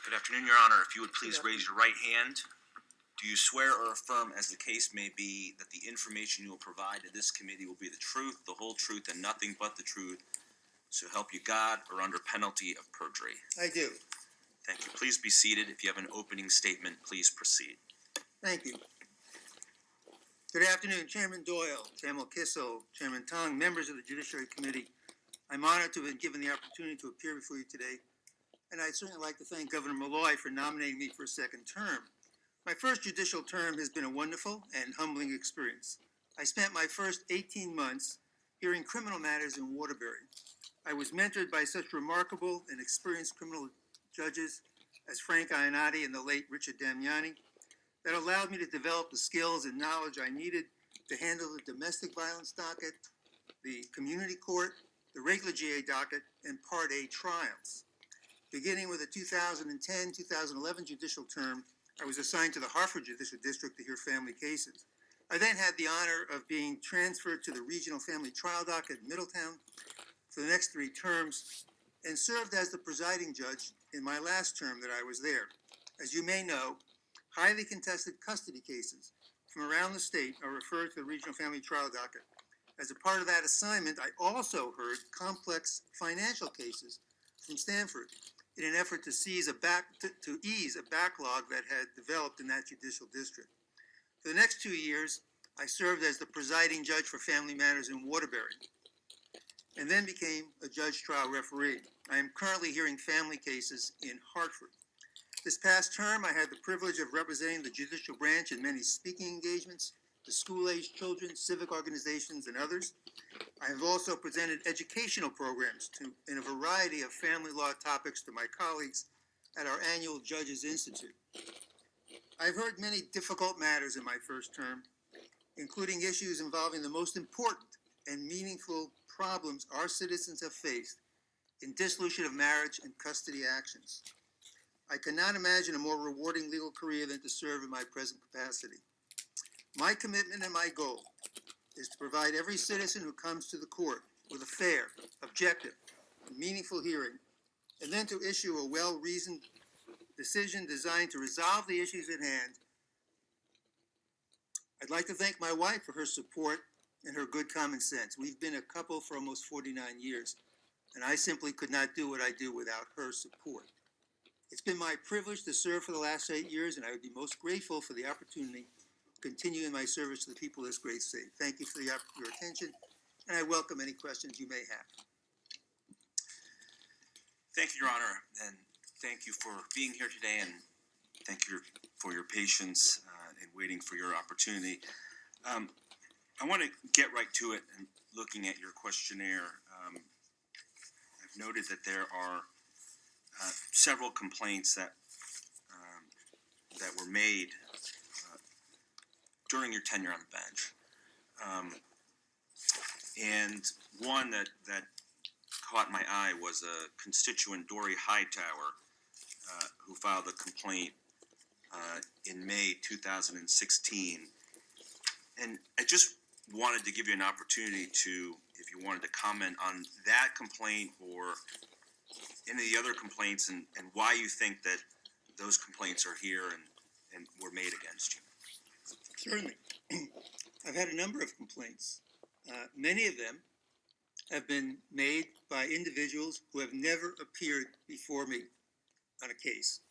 Good afternoon, Your Honor. If you would please raise your right hand. Do you swear or affirm, as the case may be, that the information you will provide to this committee will be the truth, the whole truth, and nothing but the truth, so help you God, or under penalty of perjury? I do. Thank you. Please be seated. If you have an opening statement, please proceed. Thank you. Good afternoon, Chairman Doyle, Chairman Kissel, Chairman Tong, members of the Judiciary Committee. I'm honored to have been given the opportunity to appear before you today, and I'd certainly like to thank Governor Malloy for nominating me for a second term. My first judicial term has been a wonderful and humbling experience. I spent my first 18 months hearing criminal matters in Waterbury. I was mentored by such remarkable and experienced criminal judges as Frank Ionati and the late Richard Damiani that allowed me to develop the skills and knowledge I needed to handle the domestic violence docket, the community court, the regular GA docket, and Part A trials. Beginning with the 2010-2011 judicial term, I was assigned to the Hartford Judicial District to hear family cases. I then had the honor of being transferred to the Regional Family Trial Docket in Middletown for the next 3 terms and served as the presiding judge in my last term that I was there. As you may know, highly contested custody cases from around the state are referred to the Regional Family Trial Docket. As a part of that assignment, I also heard complex financial cases from Stanford in an effort to ease a backlog that had developed in that judicial district. For the next 2 years, I served as the presiding judge for family matters in Waterbury, and then became a judge trial referee. I am currently hearing family cases in Hartford. This past term, I had the privilege of representing the judicial branch in many speaking engagements to school-aged children, civic organizations, and others. I have also presented educational programs in a variety of family law topics to my colleagues at our annual Judges Institute. I've heard many difficult matters in my first term, including issues involving the most important and meaningful problems our citizens have faced in dissolution of marriage and custody actions. I cannot imagine a more rewarding legal career than to serve in my present capacity. My commitment and my goal is to provide every citizen who comes to the court with a fair, objective, and meaningful hearing, and then to issue a well-reasoned decision designed to resolve the issues at hand. I'd like to thank my wife for her support and her good common sense. We've been a couple for almost 49 years, and I simply could not do what I do without her support. It's been my privilege to serve for the last 8 years, and I would be most grateful for the opportunity to continue in my service to the people of this great state. Thank you for your attention, and I welcome any questions you may have. Thank you, Your Honor, and thank you for being here today, and thank you for your patience in waiting for your opportunity. I want to get right to it, and looking at your questionnaire, I've noted that there are several complaints that were made during your tenure on the bench. And one that caught my eye was a constituent, Dory Hightower, who filed a complaint in May 2016. And I just wanted to give you an opportunity to, if you wanted to comment on that complaint or any of the other complaints, and why you think that those complaints are here and were made against you. Certainly. I've had a number of complaints. Many of them have been made by individuals who have never appeared before me on a case.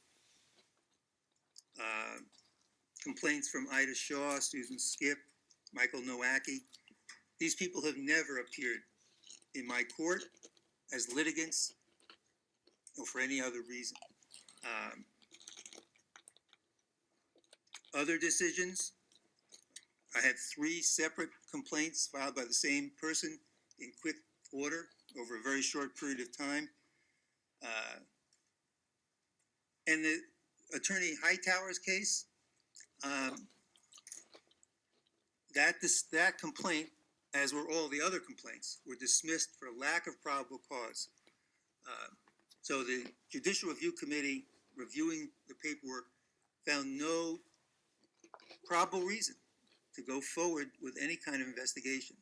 Complaints from Ida Shaw, Susan Skip, Michael Nowacki. These people have never appeared in my court as litigants or for any other reason. Other decisions, I had 3 separate complaints filed by the same person in quick order over a very short period of time. And the Attorney Hightower's case, that complaint, as were all the other complaints, were dismissed for lack of probable cause. So the Judicial Review Committee, reviewing the paperwork, found no probable reason to go forward with any kind of investigation.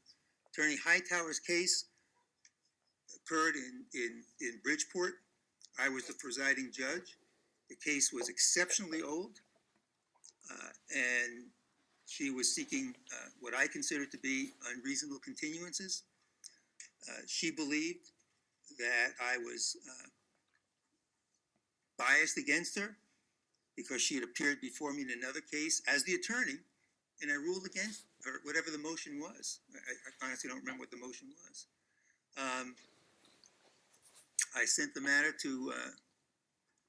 Attorney Hightower's case occurred in Bridgeport. I was the presiding judge. The case was exceptionally old, and she was seeking what I considered to be unreasonable continuances. She believed that I was biased against her because she had appeared before me in another case as the attorney, and I ruled against her, whatever the motion was. I honestly don't remember what the motion was. I sent the matter to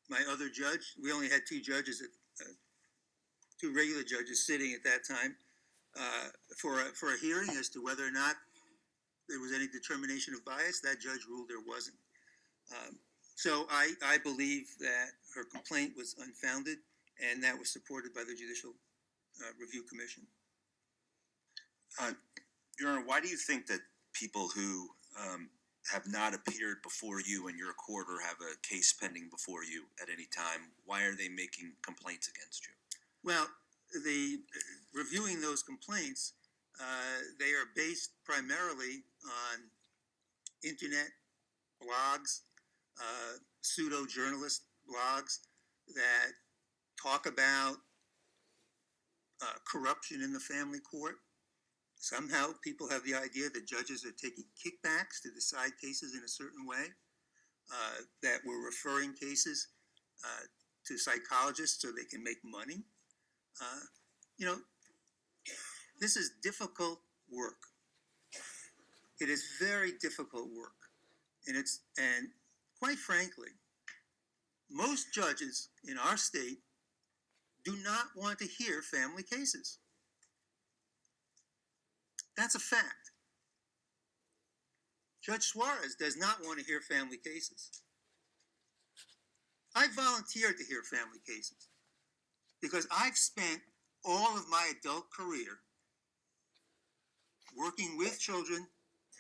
my other judge. We only had two judges, two regular judges sitting at that time, for a hearing as to whether or not there was any determination of bias. That judge ruled there wasn't. So I believe that her complaint was unfounded, and that was supported by the Judicial Review Commission. Your Honor, why do you think that people who have not appeared before you in your court or have a case pending before you at any time, why are they making complaints against you? Well, reviewing those complaints, they are based primarily on internet blogs, pseudo-journalist blogs that talk about corruption in the family court. Somehow people have the idea that judges are taking kickbacks to decide cases in a certain way, that we're referring cases to psychologists so they can make money. This is difficult work. It is very difficult work. And quite frankly, most judges in our state do not want to hear family cases. That's a fact. Judge Suarez does not want to hear family cases. I volunteered to hear family cases because I've spent all of my adult career working with children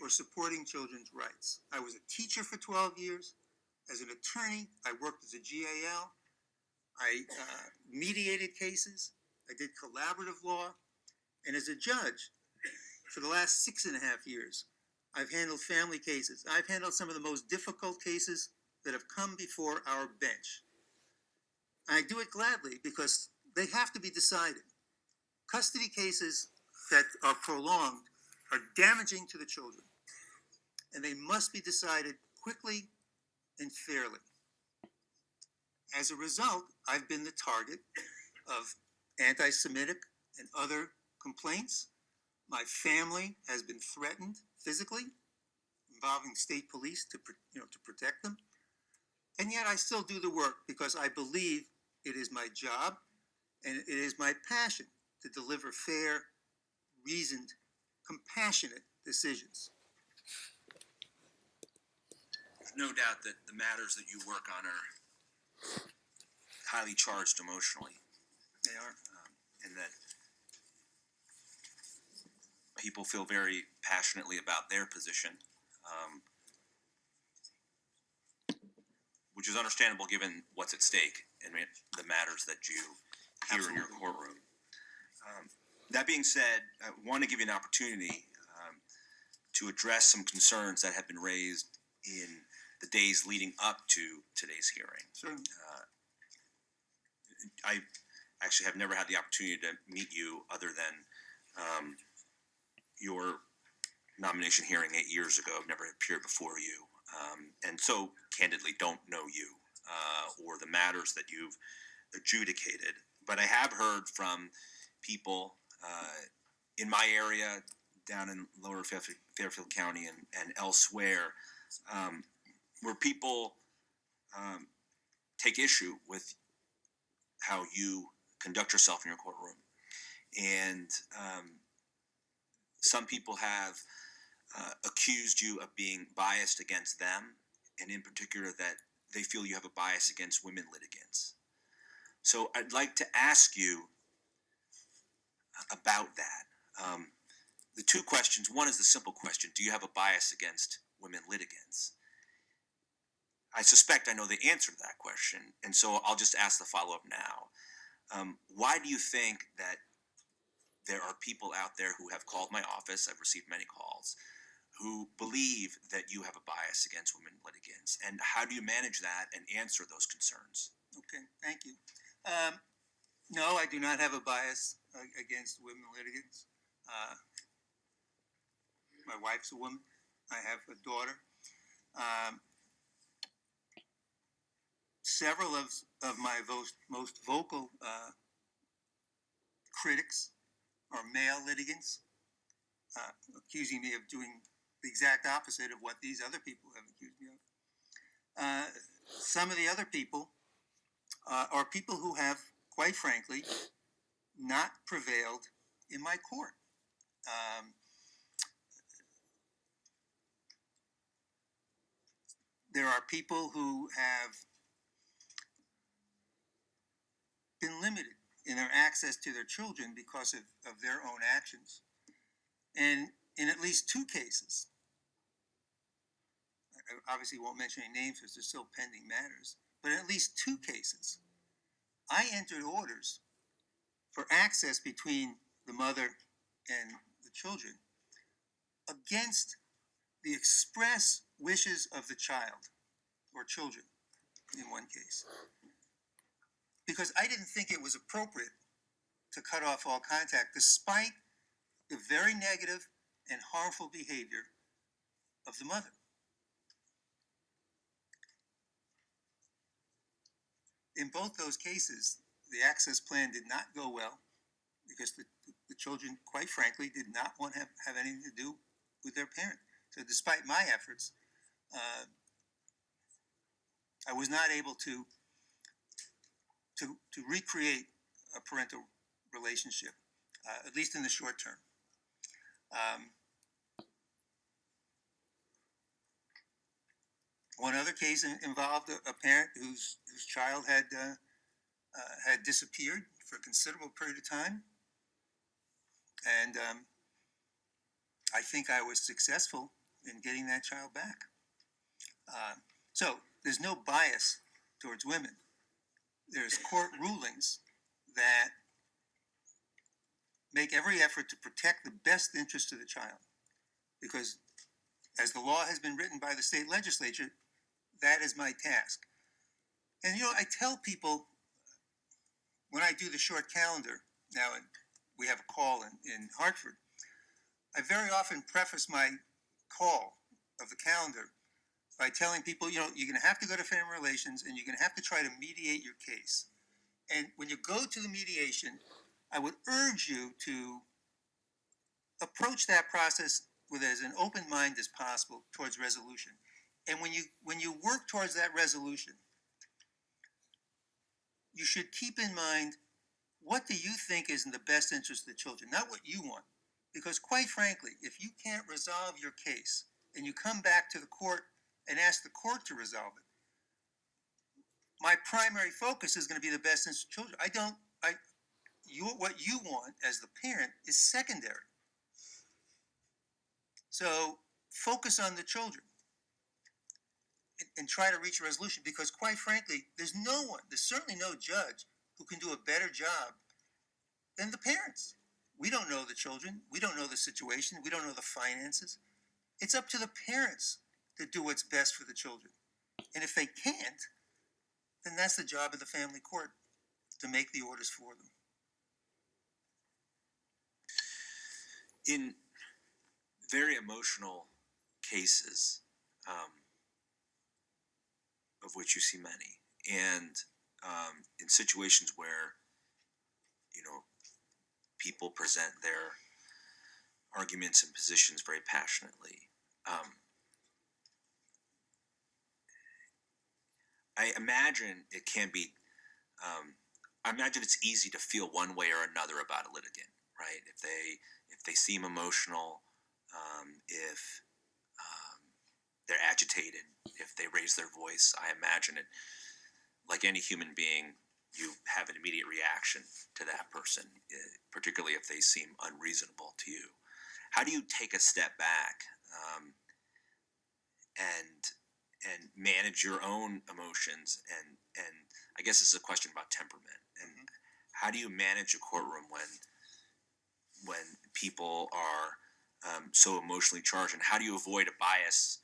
or supporting children's rights. I was a teacher for 12 years. As an attorney, I worked as a GAL. I mediated cases. I did collaborative law. And as a judge, for the last 6.5 years, I've handled family cases. I've handled some of the most difficult cases that have come before our bench. And I do it gladly because they have to be decided. Custody cases that are prolonged are damaging to the children, and they must be decided quickly and fairly. As a result, I've been the target of anti-Semitic and other complaints. My family has been threatened physically, involving state police to protect them. And yet I still do the work because I believe it is my job and it is my passion to deliver fair, reasoned, compassionate decisions. There's no doubt that the matters that you work on are highly charged emotionally. They are. And that people feel very passionately about their position, which is understandable given what's at stake in the matters that you hear in your courtroom. That being said, I want to give you an opportunity to address some concerns that have been raised in the days leading up to today's hearing. Sure. I actually have never had the opportunity to meet you other than your nomination hearing 8 years ago. I've never appeared before you, and so candidly don't know you or the matters that you've adjudicated. But I have heard from people in my area, down in Lower Fairfield County and elsewhere, where people take issue with how you conduct yourself in your courtroom. And some people have accused you of being biased against them, and in particular that they feel you have a bias against women litigants. So I'd like to ask you about that. The two questions, one is the simple question, do you have a bias against women litigants? I suspect I know the answer to that question, and so I'll just ask the follow-up now. Why do you think that there are people out there who have called my office, I've received many calls, who believe that you have a bias against women litigants? And how do you manage that and answer those concerns? Okay, thank you. No, I do not have a bias against women litigants. My wife's a woman. I have a daughter. Um, Several of my most vocal critics are male litigants, accusing me of doing the exact opposite of what these other people have accused me of. Some of the other people are people who have, quite frankly, not prevailed in my court. There are people who have been limited in their access to their children because of their own actions. And in at least two cases, I obviously won't mention any names because they're still pending matters, but in at least two cases, I entered orders for access between the mother and the children against the express wishes of the child or children in one case. Because I didn't think it was appropriate to cut off all contact despite the very negative and harmful behavior of the mother. In both those cases, the access plan did not go well because the children, quite frankly, did not want to have anything to do with their parent. So despite my efforts, I was not able to recreate a parental relationship, at least in the short term. One other case involved a parent whose child had disappeared for a considerable period of time, and I think I was successful in getting that child back. So there's no bias towards women. There's court rulings that make every effort to protect the best interest of the child, because as the law has been written by the state legislature, that is my task. And I tell people when I do the short calendar now, and we have a call in Hartford, I very often preface my call of the calendar by telling people, you're going to have to go to family relations and you're going to have to try to mediate your case. And when you go to the mediation, I would urge you to approach that process with as an open mind as possible towards resolution. And when you work towards that resolution, you should keep in mind, what do you think is in the best interest of the children, not what you want. Because quite frankly, if you can't resolve your case and you come back to the court and ask the court to resolve it, my primary focus is going to be the best interest of children. What you want as the parent is secondary. So focus on the children and try to reach a resolution, because quite frankly, there's certainly no judge who can do a better job than the parents. We don't know the children. We don't know the situation. We don't know the finances. It's up to the parents to do what's best for the children. And if they can't, then that's the job of the family court, to make the orders for them. In very emotional cases, of which you see many, and in situations where people present their arguments and positions very passionately, I imagine it can be. I imagine it's easy to feel one way or another about a litigant, right? If they seem emotional, if they're agitated, if they raise their voice, I imagine it. Like any human being, you have an immediate reaction to that person, particularly if they seem unreasonable to you. How do you take a step back and manage your own emotions? And I guess this is a question about temperament. And how do you manage a courtroom when people are so emotionally charged? And how do you avoid a bias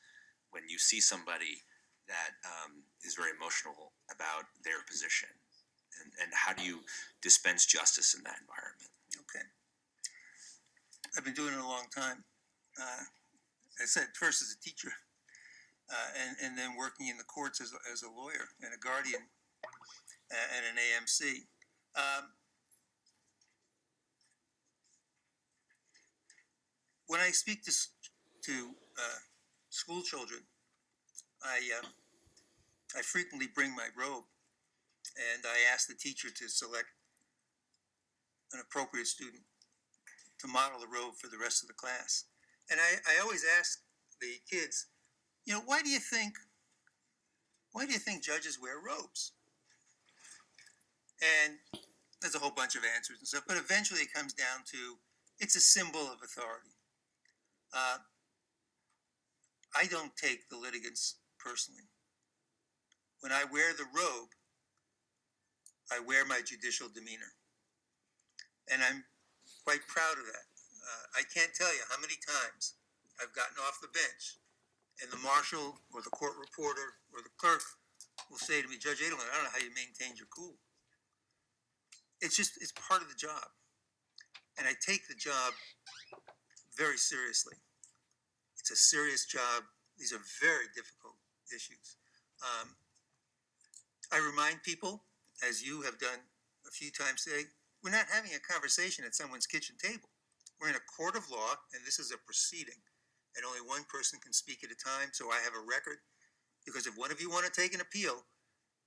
when you see somebody that is very emotional about their position? And how do you dispense justice in that environment? Okay. I've been doing it a long time. I said first as a teacher, and then working in the courts as a lawyer and a guardian and an AMC. When I speak to school children, I frequently bring my robe, and I ask the teacher to select an appropriate student to model the robe for the rest of the class. And I always ask the kids, why do you think judges wear robes? And there's a whole bunch of answers and stuff, but eventually it comes down to it's a symbol of authority. I don't take the litigants personally. When I wear the robe, I wear my judicial demeanor. And I'm quite proud of that. I can't tell you how many times I've gotten off the bench and the marshal or the court reporter or the clerk will say to me, Judge Adelman, I don't know how you maintained your cool. It's part of the job. And I take the job very seriously. It's a serious job. These are very difficult issues. I remind people, as you have done a few times today, we're not having a conversation at someone's kitchen table. We're in a court of law, and this is a proceeding. And only one person can speak at a time, so I have a record. Because if one of you want to take an appeal,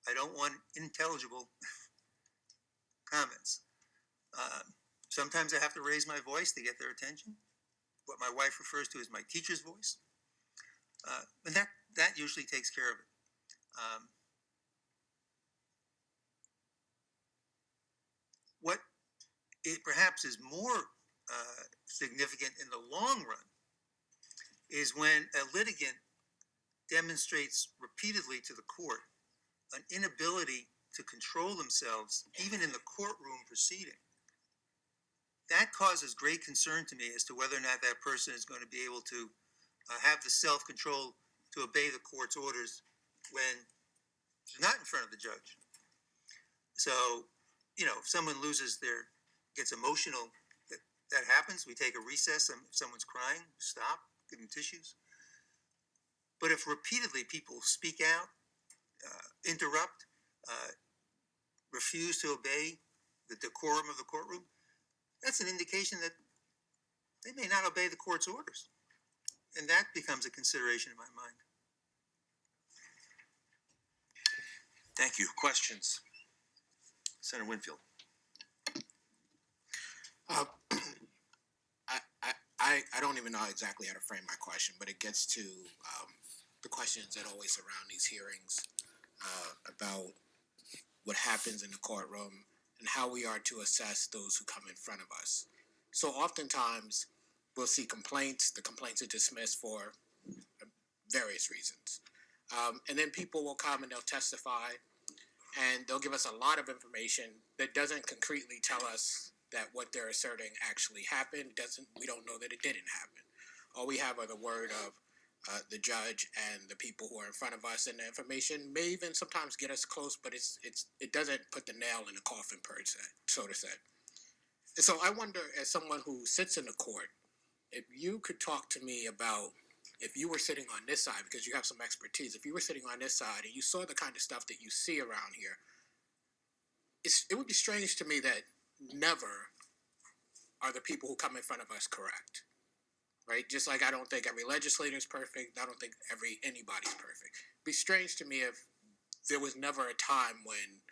I don't want intelligible comments. Sometimes I have to raise my voice to get their attention. What my wife refers to as my teacher's voice. And that usually takes care of it. What it perhaps is more significant in the long run is when a litigant demonstrates repeatedly to the court an inability to control themselves, even in the courtroom proceeding. That causes great concern to me as to whether or not that person is going to be able to have the self-control to obey the court's orders when it's not in front of the judge. So, if someone gets emotional, that happens. We take a recess. If someone's crying, stop, give them tissues. But if repeatedly people speak out, interrupt, refuse to obey the decorum of the courtroom, that's an indication that they may not obey the court's orders. And that becomes a consideration in my mind. Thank you. Questions? Senator Winfield. I don't even know exactly how to frame my question, but it gets to the questions that always surround these hearings about what happens in the courtroom and how we are to assess those who come in front of us. So oftentimes we'll see complaints. The complaints are dismissed for various reasons. And then people will come and they'll testify and they'll give us a lot of information that doesn't concretely tell us that what they're asserting actually happened. We don't know that it didn't happen. All we have are the word of the judge and the people who are in front of us, and the information may even sometimes get us close, but it doesn't put the nail in the coffin, per se, so to say. And so I wonder, as someone who sits in the court, if you could talk to me about, if you were sitting on this side, because you have some expertise, if you were sitting on this side and you saw the kind of stuff that you see around here, it would be strange to me that never are the people who come in front of us correct, right? Just like I don't think every legislator is perfect. I don't think anybody's perfect. It'd be strange to me if there was never a time when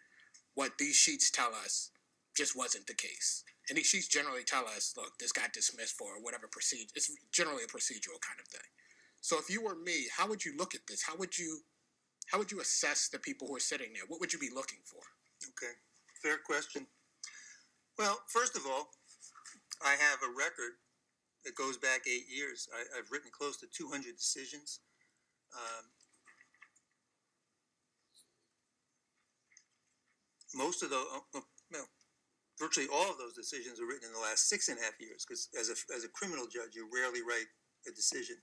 what these sheets tell us just wasn't the case. And these sheets generally tell us, look, this got dismissed for whatever procedure. It's generally a procedural kind of thing. So if you were me, how would you look at this? How would you assess the people who are sitting there? What would you be looking for? Okay, fair question. Well, first of all, I have a record that goes back 8 years. I've written close to 200 decisions. Most of those, virtually all of those decisions are written in the last 6.5 years, because as a criminal judge, you rarely write a decision.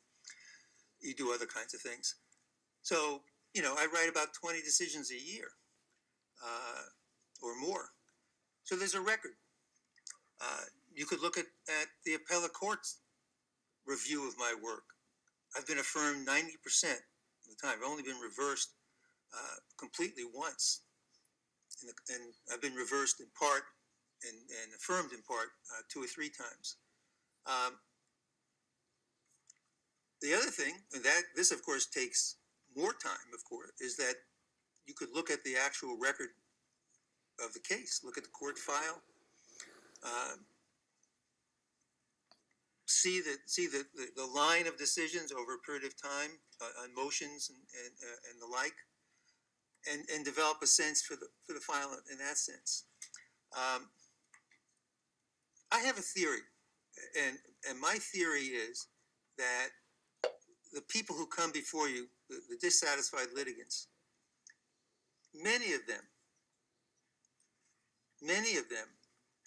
You do other kinds of things. So, I write about 20 decisions a year. So there's a record. You could look at the appellate court's review of my work. I've been affirmed 90% of the time. I've only been reversed completely once. And I've been reversed in part and affirmed in part 2 or 3 times. The other thing, and that this of course takes more time, of course, is that you could look at the actual record of the case, look at the court file, see the line of decisions over a period of time on motions and the like, and develop a sense for the file in that sense. I have a theory, and my theory is that the people who come before you, the dissatisfied litigants, many of them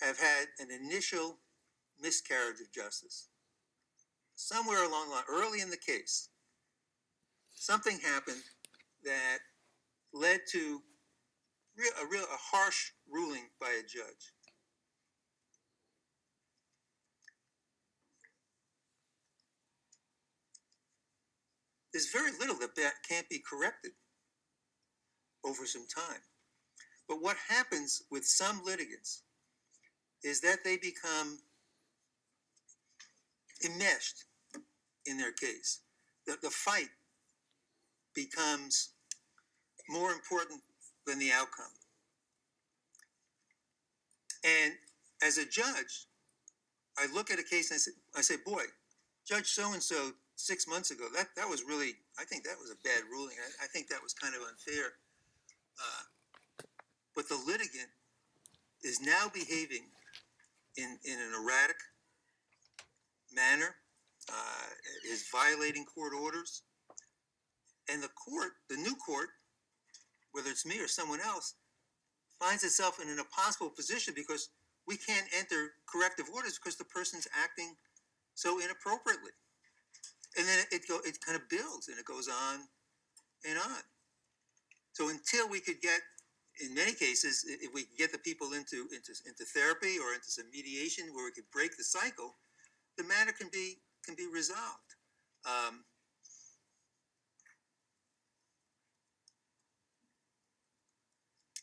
have had an initial miscarriage of justice. Somewhere along the line, early in the case, something happened that led to a harsh ruling by a judge. There's very little that can't be corrected over some time. But what happens with some litigants is that they become enmeshed in their case. The fight becomes more important than the outcome. And as a judge, I look at a case and I say, boy, Judge so-and-so 6 months ago, that was really, I think that was a bad ruling. I think that was kind of unfair. But the litigant is now behaving in an erratic manner, is violating court orders. And the new court, whether it's me or someone else, finds itself in an impossible position because we can't enter corrective orders because the person's acting so inappropriately. And then it kind of builds and it goes on and on. So until we could get, in many cases, if we could get the people into therapy or into some mediation where we could break the cycle, the matter can be resolved. I'll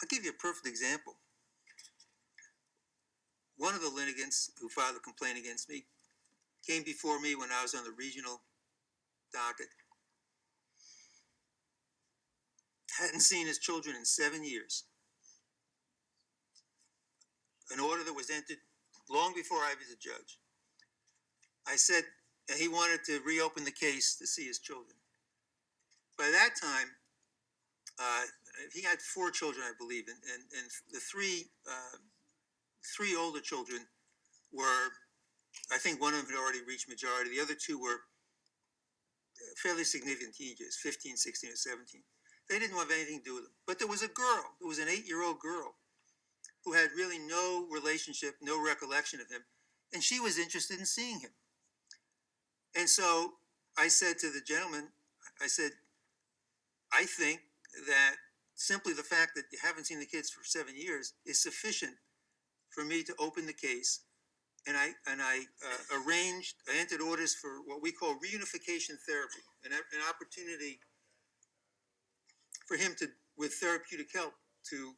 give you a perfect example. One of the litigants who filed a complaint against me came before me when I was on the regional docket. Hadn't seen his children in 7 years. An order that was entered long before I was a judge. I said, and he wanted to reopen the case to see his children. By that time, he had 4 children, I believe, and the three older children were, I think one of them had already reached majority. The other 2 were fairly significant teenagers, 15, 16, and 17. They didn't have anything to do with him. But there was a girl, there was an 8-year-old girl who had really no relationship, no recollection of him, and she was interested in seeing him. And so I said to the gentleman, I said, I think that simply the fact that you haven't seen the kids for 7 years is sufficient for me to open the case. And I entered orders for what we call reunification therapy, an opportunity for him to, with therapeutic help, to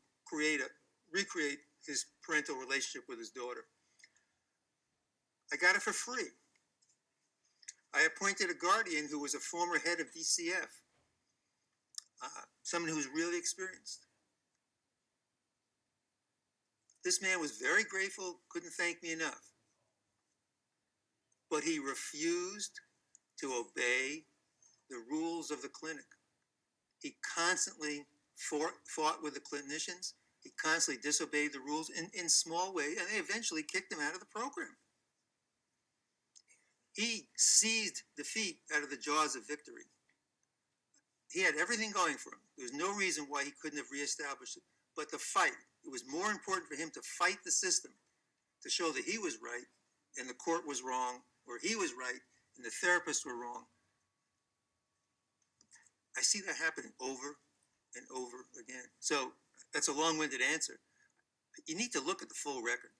recreate his parental relationship with his daughter. I got it for free. I appointed a guardian who was a former head of DCF, someone who was really experienced. This man was very grateful, couldn't thank me enough. But he refused to obey the rules of the clinic. He constantly fought with the clinicians. He constantly disobeyed the rules in small ways, and they eventually kicked him out of the program. He seized defeat out of the jaws of victory. He had everything going for him. There was no reason why he couldn't have reestablished it. But the fight, it was more important for him to fight the system, to show that he was right and the court was wrong, or he was right and the therapists were wrong. I see that happening over and over again. So that's a long-winded answer. you need to look at the full record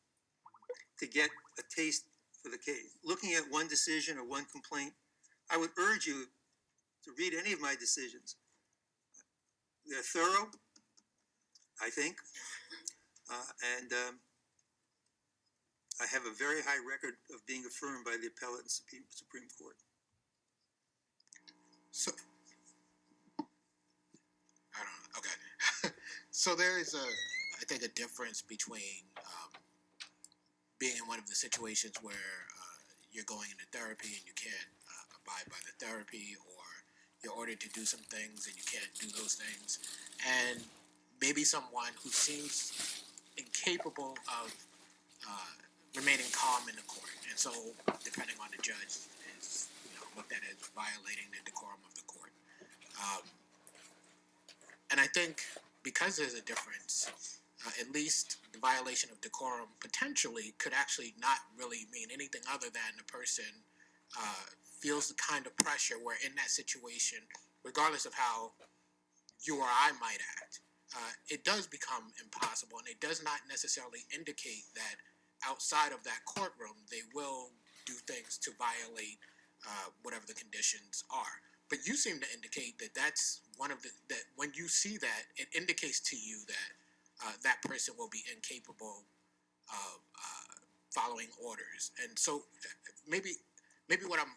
to get a taste for the case. Looking at one decision or one complaint, I would urge you to read any of my decisions. They're thorough, I think, and I have a very high record of being affirmed by the appellate and Supreme Court. So, I don't know. Okay. So there is I think, a difference between being in one of the situations where you're going into therapy and you can't abide by the therapy, or you're ordered to do some things and you can't do those things, and maybe someone who seems incapable of remaining calm in the court, and so depending on the judge is looked at as violating the decorum of the court. And I think because there's a difference, at least the violation of decorum potentially could actually not really mean anything other than the person feels the kind of pressure where in that situation, regardless of how you or I might act, it does become impossible, and it does not necessarily indicate that outside of that courtroom they will do things to violate whatever the conditions are. But you seem to indicate that that's one of that when you see that, it indicates to you that that person will be incapable of following orders. And so maybe what I'm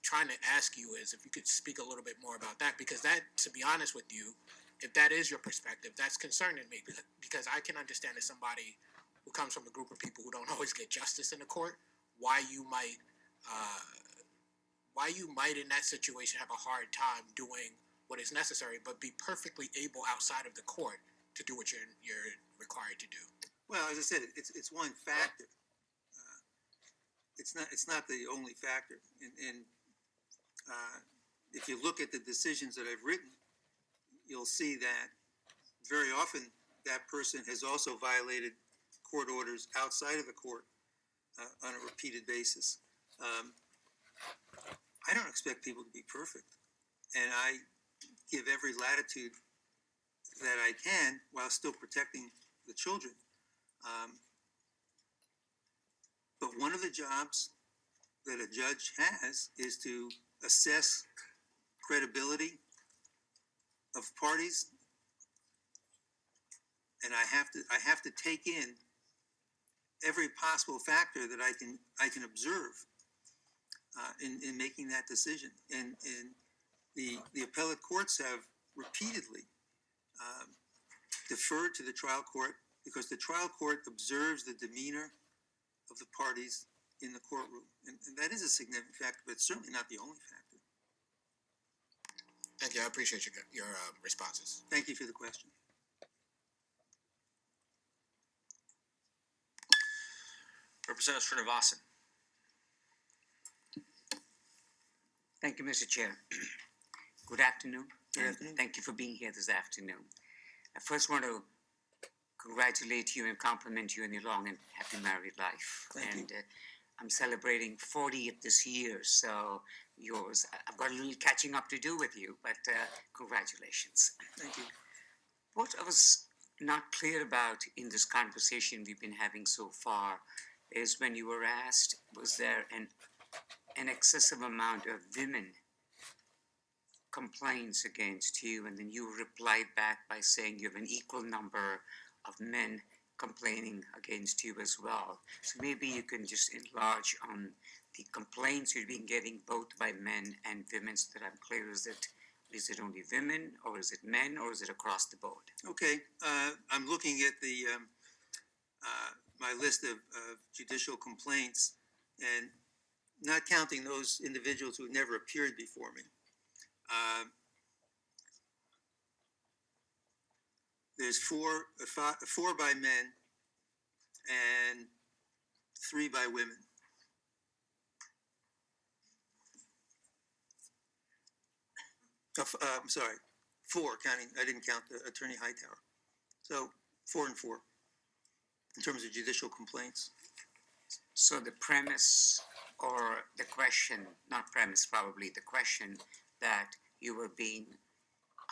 trying to ask you is if you could speak a little bit more about that, because that, to be honest with you, if that is your perspective, that's concerning me, because I can understand as somebody who comes from a group of people who don't always get justice in the court, why you might in that situation have a hard time doing what is necessary, but be perfectly able outside of the court to do what you're required to do. Well, as I said, it's one factor. It's not the only factor. And if you look at the decisions that I've written, you'll see that very often that person has also violated court orders outside of the court on a repeated basis. I don't expect people to be perfect, and I give every latitude that I can while still protecting the children. But one of the jobs that a judge has is to assess credibility of parties, and I have to take in every possible factor that I can observe in making that decision. And the appellate courts have repeatedly deferred to the trial court because the trial court observes the demeanor of the parties in the courtroom. And that is a significant factor, but it's certainly not the only factor. Thank you. I appreciate your responses. Thank you for the question. Representative Srinivasan. Thank you, Mr. Chair. Good afternoon. Good afternoon. Thank you for being here this afternoon. I first want to congratulate you and compliment you on your long and happy married life. Thank you. I'm celebrating 40th this year, so I've got a little catching up to do with you, but congratulations. Thank you. What I was not clear about in this conversation we've been having so far is when you were asked, was there an excessive amount of women complaints against you, and then you replied back by saying you have an equal number of men complaining against you as well. So maybe you can just enlarge on the complaints you've been getting both by men and women, so that I'm clear. Is it only women, or is it men, or is it across the board? Okay, I'm looking at the my list of judicial complaints, and not counting those individuals who never appeared before me. There's four by men and 3 by women. I'm sorry, 4 counting. I didn't count the Attorney Hightower. So 4 and 4 in terms of judicial complaints. So the premise, or the question, not premise, probably the question that you were being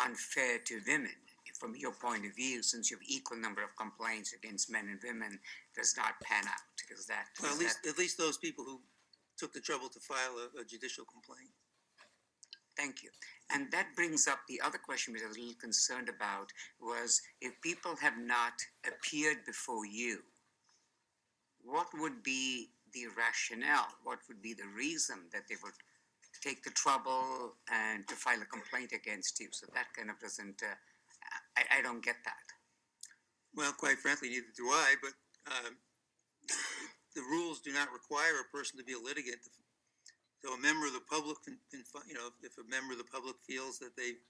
unfair to women, if from your point of view, since you have equal number of complaints against men and women, does not pan out. Is that? Well, is at least those people who took the trouble to file a judicial complaint. Thank you. And that brings up the other question which I was a little concerned about was if people have not appeared before you, what would be the rationale? What would be the reason that they would take the trouble and to file a complaint against you? So that kind of doesn't, I don't get that. Well, quite frankly, neither do I, but the rules do not require a person to be a litigant. So a member of the public can if a member of the public feels that they've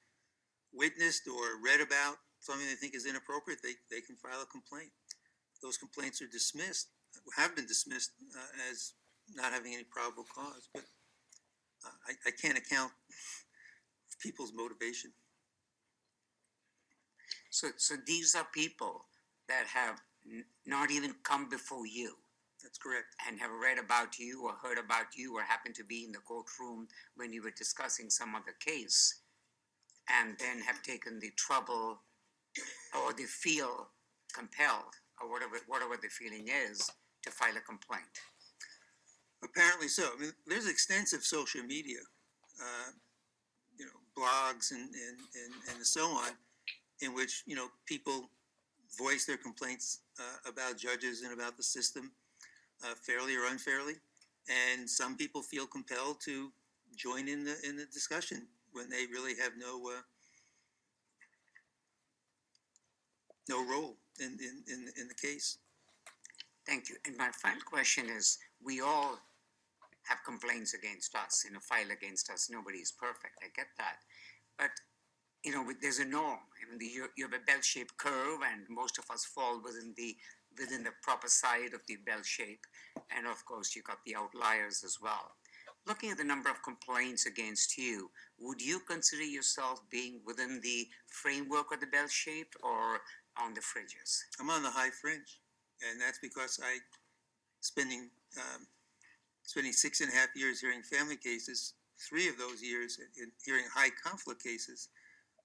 witnessed or read about something they think is inappropriate, they can file a complaint. Those complaints are dismissed, have been dismissed as not having any probable cause, but I can't account for people's motivation. So these are people that have not even come before you. That's correct. And have read about you or heard about you or happened to be in the courtroom when you were discussing some other case and then have taken the trouble or they feel compelled or whatever the feeling is to file a complaint. Apparently so. I mean, there's extensive social media, blogs and so on, in which, people voice their complaints about judges and about the system. Fairly or unfairly, and some people feel compelled to join in the discussion when they really have no role in the case. Thank you. And my final question is: we all have complaints against us, file against us. Nobody is perfect. I get that, but there's a norm. I mean, you have a bell-shaped curve, and most of us fall within the proper side of the bell shape, and of course you got the outliers as well. Looking at the number of complaints against you, would you consider yourself being within the framework of the bell shape or on the fringes? I'm on the high fringe, and that's because spending 6.5 years hearing family cases, 3 of those years in hearing high conflict cases,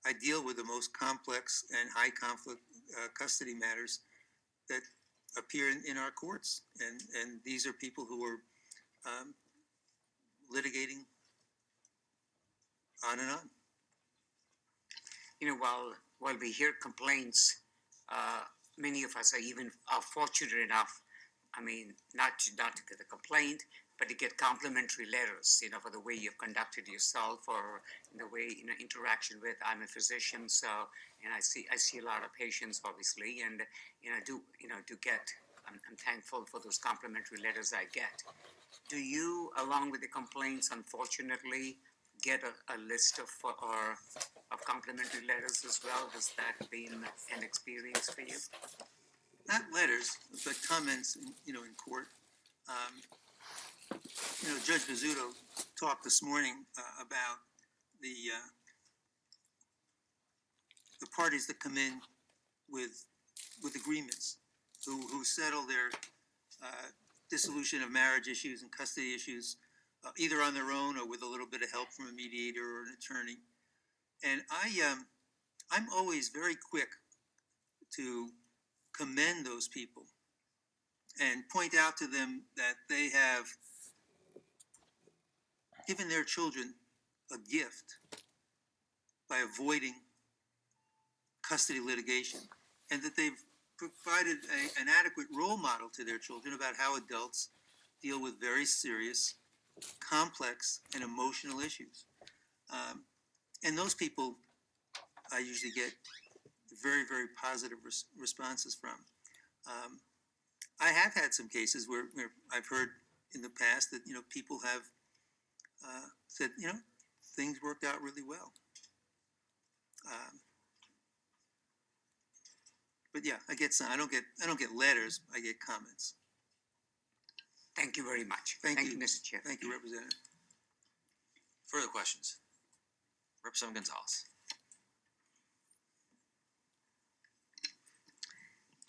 I deal with the most complex and high conflict custody matters that appear in our courts, and these are people who are litigating on and on. While we hear complaints, many of us are fortunate enough. I mean, not to get a complaint, but to get complimentary letters, for the way you've conducted yourself or in the way, interaction with. I'm a physician, so, and I see a lot of patients, obviously, and, I'm thankful for those complimentary letters I get. Do you, along with the complaints, unfortunately, get a list of complimentary letters as well? Has that been an experience for you? Not letters, but comments, in court. Judge Bizzuto talked this morning about the parties that come in with agreements, who settle their dissolution of marriage issues and custody issues either on their own or with a little bit of help from a mediator or an attorney. And I'm always very quick to commend those people and point out to them that they have given their children a gift by avoiding custody litigation, and that they've provided an adequate role model to their children about how adults deal with very serious, complex, and emotional issues. And those people I usually get very, very positive responses from. I have had some cases where I've heard in the past that, people have said, things worked out really well. But yeah, I get some. I don't get letters. I get comments. Thank you very much. Thank you, Mr. Chair. Thank you, Representative. Further questions? Representative Gonzalez.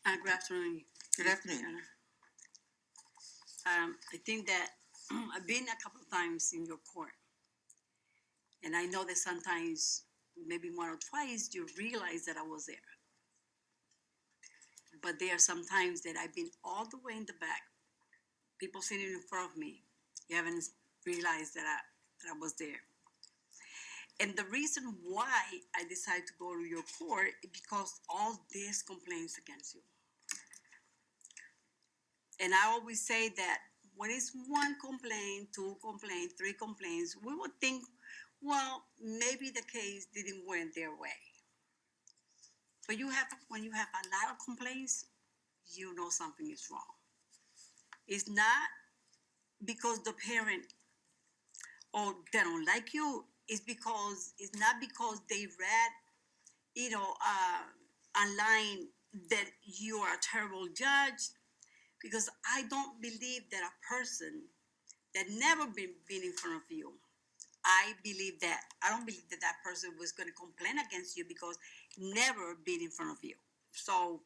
Good afternoon. Good afternoon. I think that I've been a couple of times in your court, and I know that sometimes maybe one or twice, you realize that I was there. But there are some times that I've been all the way in the back, people sitting in front of me. You haven't realized that I was there. And the reason why I decided to go to your court is because all these complaints against you. And I always say that when it's one complaint, two complaints, three complaints, we would think, well, maybe the case didn't went their way. But when you have a lot of complaints, you know something is wrong. It's not because the parent or they don't like you. It's not because they read, online that you are a terrible judge. Because I don't believe that a person that never been in front of you, I don't believe that that person was going to complain against you because never been in front of you. So,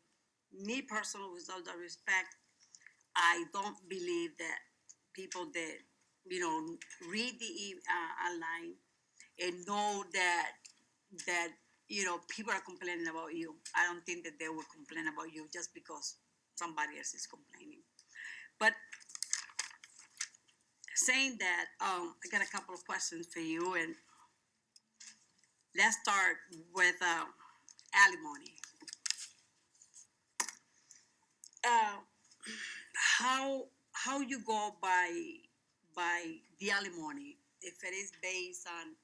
me personally, with all the respect, I don't believe that people that, read the online and know that, people are complaining about you. I don't think that they will complain about you just because somebody else is complaining. But saying that, I got a couple of questions for you, and let's start with alimony. How you go by the alimony? If it is based on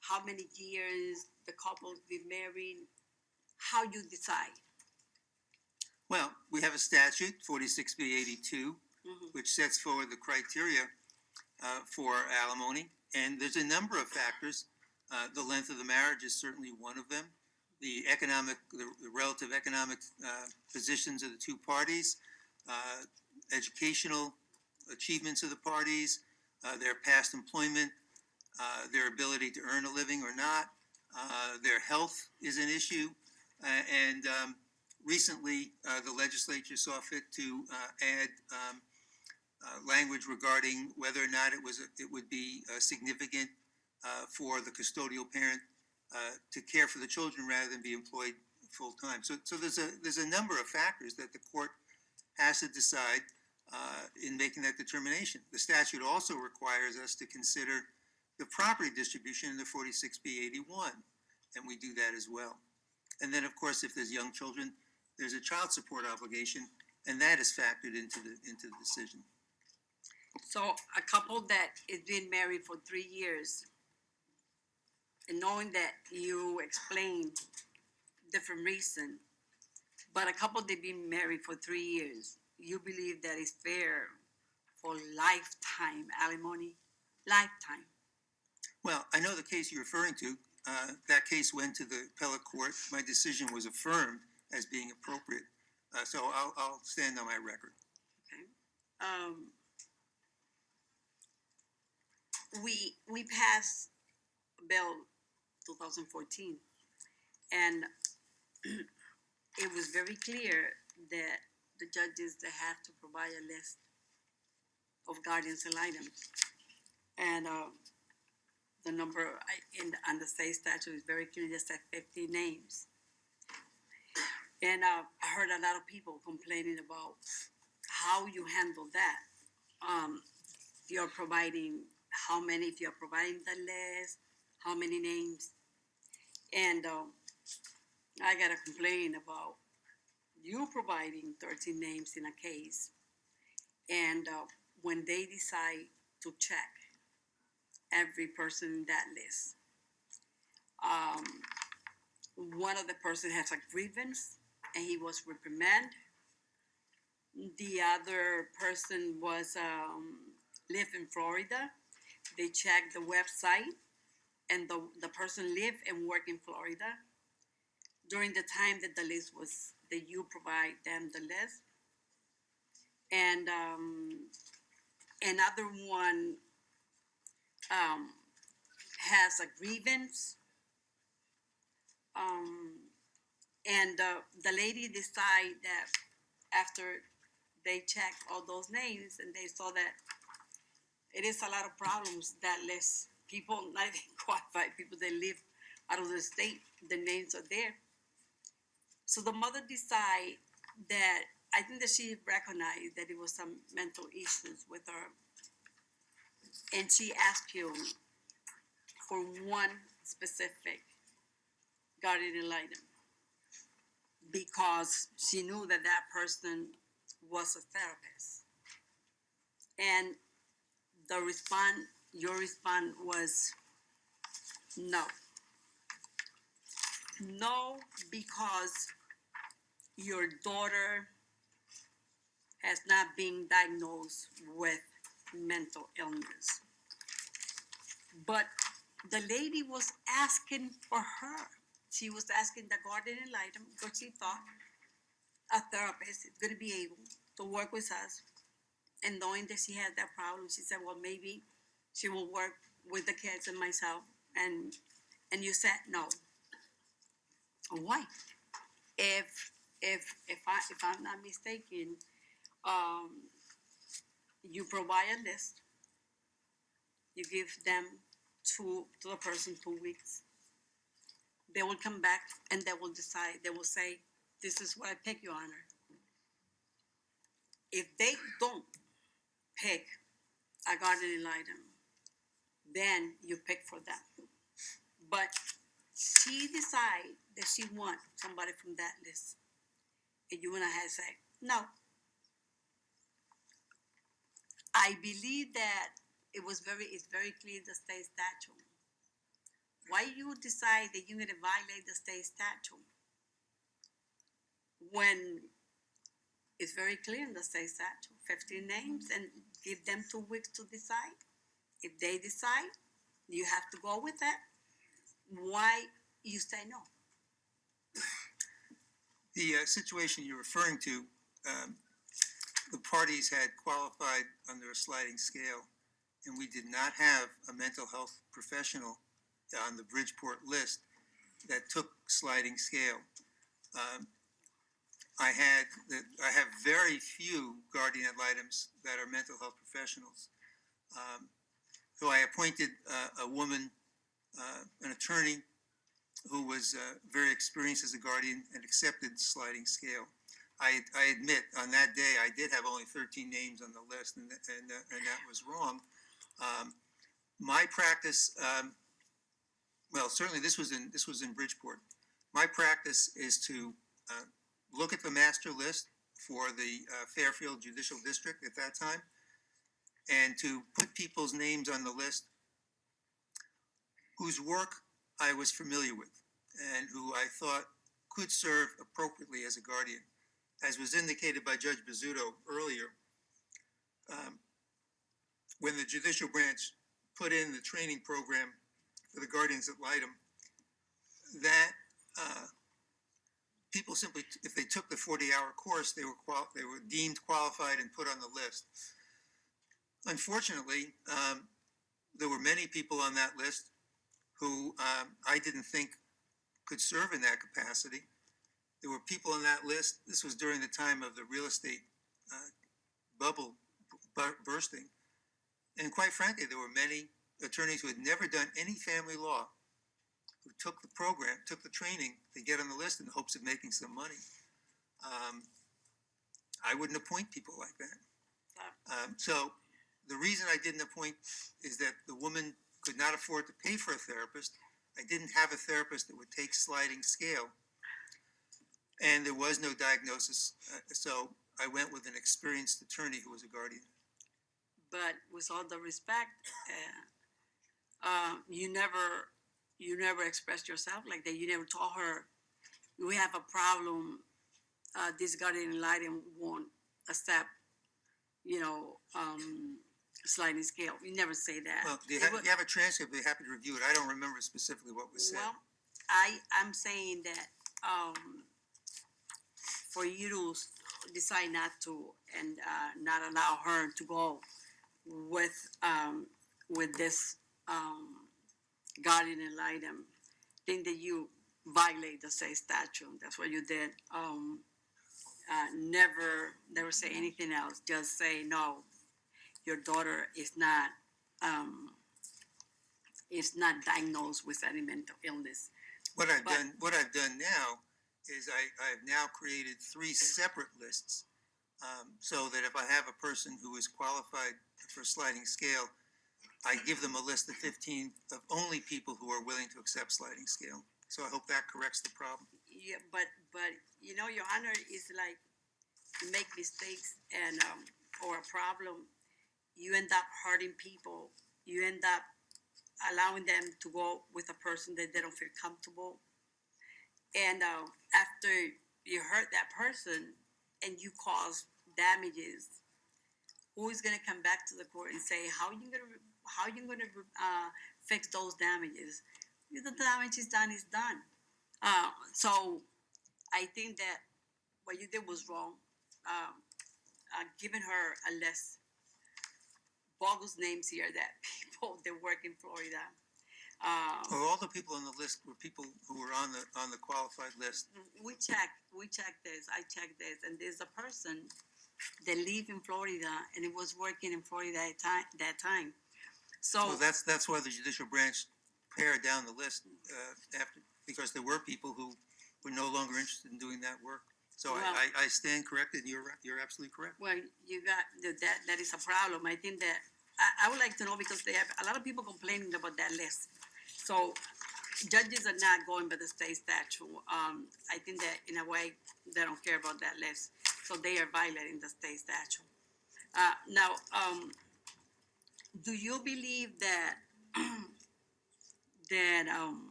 how many years the couple's been married, how you decide? Well, we have a statute, 46B82, which sets forward the criteria for alimony, and there's a number of factors. The length of the marriage is certainly one of them. The relative economic positions of the two parties, educational achievements of the parties, their past employment, their ability to earn a living or not, their health is an issue, and recently the legislature saw fit to add language regarding whether or not it would be significant for the custodial parent to care for the children rather than be employed full time. So there's a number of factors that the court has to decide in making that determination. The statute also requires us to consider the property distribution in the 46B81, and we do that as well. And then, of course, if there's young children, there's a child support obligation, and that is factored into the decision. So a couple that has been married for 3 years, and knowing that you explained different reason, but a couple that been married for 3 years, you believe that is fair for lifetime alimony? Lifetime. Well, I know the case you're referring to. That case went to the appellate court. My decision was affirmed as being appropriate. So I'll stand on my record. Okay. We passed Bill 2014, and it was very clear that the judges they have to provide a list of guardians ad litem, and the number on the state statute is very clear. Just said 50 names, and I heard a lot of people complaining about how you handle that. You're providing how many? If you're providing the list, how many names? And I got a complaint about you providing 13 names in a case, and when they decide to check every person in that list, one of the person has a grievance and he was reprimanded. The other person was lived in Florida. They checked the website, and the person lived and worked in Florida during the time that the list was that you provide them the list. And another one has a grievance, and the lady decided that after they checked all those names and they saw that it is a lot of problems that list, people not even qualified, people that live out of the state, the names are there. So the mother decide that, I think that she recognized that there was some mental issues with her. And she asked you for one specific guardian ad litem because she knew that that person was a therapist. And the response, your response was no. No, because your daughter has not been diagnosed with mental illness. But the lady was asking for her. She was asking the guardian ad litem because she thought a therapist is going to be able to work with us. And knowing that she had that problem, she said, well, maybe she will work with the kids and myself. And you said no. Why? If I'm not mistaken, you provide a list. You give them to the person 2 weeks. They will come back and they will decide. They will say, "This is what I pick, Your Honor." If they don't pick a guardian ad litem, then you pick for them. But she decide that she want somebody from that list, and you went ahead and say no. I believe that it's very clear in the state statute. Why you decide that you're going to violate the state statute when it's very clear in the state statute, 15 names, and give them 2 weeks to decide? If they decide, you have to go with that. Why you say no? The situation you're referring to, the parties had qualified under a sliding scale, and we did not have a mental health professional on the Bridgeport list that took sliding scale. I have very few guardian ad litems that are mental health professionals. So I appointed a woman, an attorney, who was very experienced as a guardian and accepted sliding scale. I admit, on that day, I did have only 13 names on the list, and that was wrong. My practice, well, certainly this was in Bridgeport. My practice is to look at the master list for the Fairfield Judicial District at that time, and to put people's names on the list whose work I was familiar with and who I thought could serve appropriately as a guardian. As was indicated by Judge Bizzuto earlier, when the judicial branch put in the training program for the guardians ad litem, that people simply, if they took the 40-hour course, they were deemed qualified and put on the list. Unfortunately, there were many people on that list who I didn't think could serve in that capacity. There were people on that list, this was during the time of the real estate bubble bursting, and quite frankly, there were many attorneys who had never done any family law who took the program, took the training to get on the list in the hopes of making some money. I wouldn't appoint people like that. So the reason I didn't appoint is that the woman could not afford to pay for a therapist. I didn't have a therapist that would take sliding scale, and there was no diagnosis. So I went with an experienced attorney who was a guardian. But with all the respect, you never expressed yourself like that. You never told her, we have a problem. This guardian ad litem won't accept, sliding scale. You never say that. Well, you have a transcript. I'd be happy to review it. I don't remember specifically what was said. Well, I'm saying that for you to decide not to and not allow her to go with this guardian ad litem, think that you violate the state statute. That's what you did. Never say anything else. Just say no. Your daughter is not diagnosed with any mental illness. What I've But- done now is I've now created 3 separate lists. So that if I have a person who is qualified for sliding scale, I give them a list of 15 of only people who are willing to accept sliding scale. So I hope that corrects the problem. Yeah, but you know, Your Honor, is like you make mistakes and or a problem, you end up hurting people. You end up allowing them to go with a person that they don't feel comfortable. And after you hurt that person and you cause damages, who is gonna come back to the court and say how you gonna fix those damages? If the damage is done, is done. So I think that what you did was wrong. Giving her a less bogus names here that people that work in Florida. Well, all the people on the list were people who were on the qualified list. We checked this. I checked this, and there's a person that live in Florida and it was working in Florida at that time. So Well, that's why the judicial branch pared down the list after, because there were people who were no longer interested in doing that work. So Well- I stand corrected. You're absolutely correct. well, you got that is a problem. I think that I would like to know because they have a lot of people complaining about that list. So judges are not going by the state statute. I think that in a way they don't care about that list, so they are violating the state statute. Now, do you believe that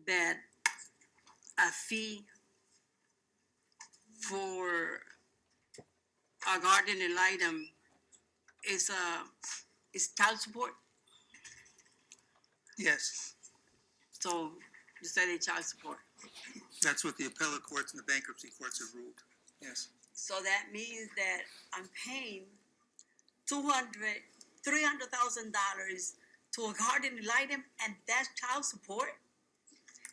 that a fee for a gardening item is child support? Yes, So you said it's child support. that's what the appellate courts and the bankruptcy courts have ruled. Yes. So that means that I'm paying $300,000 to a gardening item, and that's child support.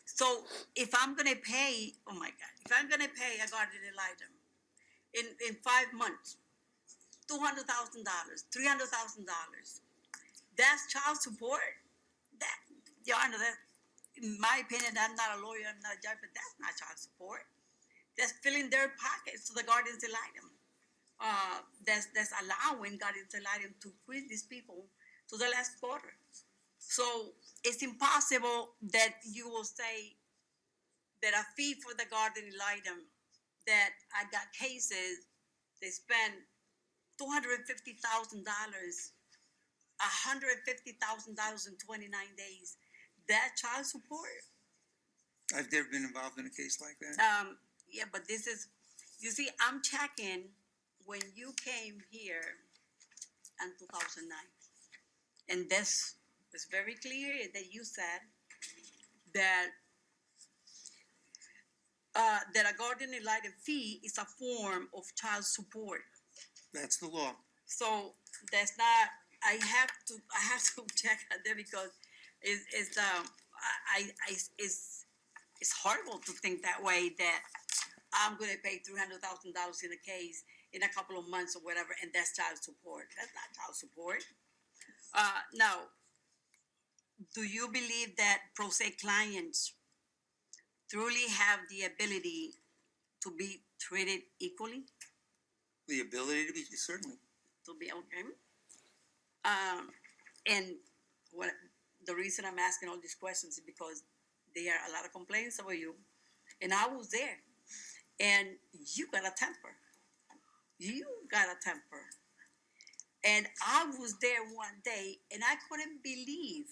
So if I'm gonna pay, oh my God, if I'm gonna pay a gardening item in 5 months, $200,000, $300,000, that's child support. That, Your Honor, that, in my opinion, I'm not a lawyer, I'm not a judge, but that's not child support. That's filling their pockets to the guardians ad litem. That's allowing guardians ad litem to squeeze these people to the last quarter. So it's impossible that you will say that a fee for the gardening item, that I got cases, they spend $250,000, $150,000 in 29 days. That child support? I've never been involved in a case like that. Yeah, but this is, you see, I'm checking when you came here in 2009. And this is very clear that you said that that a gardening item fee is a form of child support. That's the law. So that's not. I have to check on that because it's horrible to think that way, that I'm going to pay $300,000 in a case in a couple of months or whatever, and that's child support. That's not child support. Now, do you believe that pro se clients truly have the ability to be treated equally? The ability to be, certainly. To be okay? And what the reason I'm asking all these questions is because there are a lot of complaints about you, and I was there, and you got a temper. You got a temper. And I was there one day, and I couldn't believe